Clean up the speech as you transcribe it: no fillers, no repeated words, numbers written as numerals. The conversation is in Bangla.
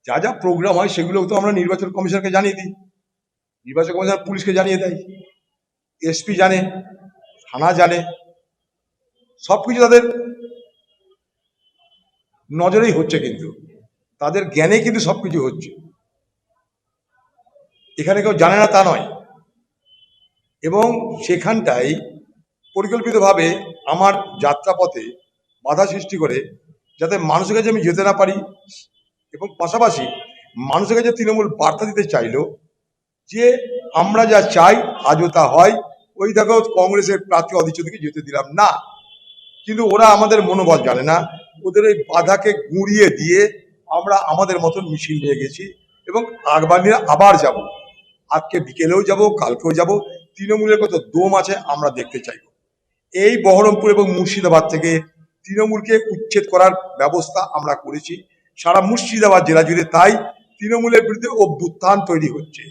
যা যা প্রোগ্রাম হয় সেগুলো তো আমরা নির্বাচন কমিশনকে জানিয়ে দিই, নির্বাচন কমিশন পুলিশকে জানিয়ে দেয়, এসপি জানে, থানা জানে, সবকিছু তাদের নজরেই হচ্ছে, কিন্তু তাদের জ্ঞানে কিন্তু সবকিছু হচ্ছে। এখানে কেউ জানে না তা নয়। এবং সেখানটাই পরিকল্পিতভাবে আমার যাত্রাপথে বাধা সৃষ্টি করে যাতে মানুষের কাছে আমি যেতে না পারি, এবং পাশাপাশি মানুষের কাছে তৃণমূল বার্তা দিতে চাইলো যে আমরা যা চাই আজও তা হয়, ওই দেখো কংগ্রেসের প্রার্থী অধীর যেতে দিলাম না। কিন্তু ওরা আমাদের মনোবল জানে না, ওদের ওই বাধাকে গুঁড়িয়ে দিয়ে আমরা আমাদের মতন মিছিল নিয়ে গেছি, এবং আগামী আবার যাব, আজকে বিকেলেও যাব, কালকেও যাব। তৃণমূলের কত দম আছে আমরা দেখতে চাইব। এই বহরমপুর এবং মুর্শিদাবাদ থেকে তৃণমূলকে উচ্ছেদ করার ব্যবস্থা আমরা করেছি। সারা মুর্শিদাবাদ জেলা জুড়ে তাই তৃণমূলের বিরুদ্ধে অভ্যুত্থান তৈরি হচ্ছে।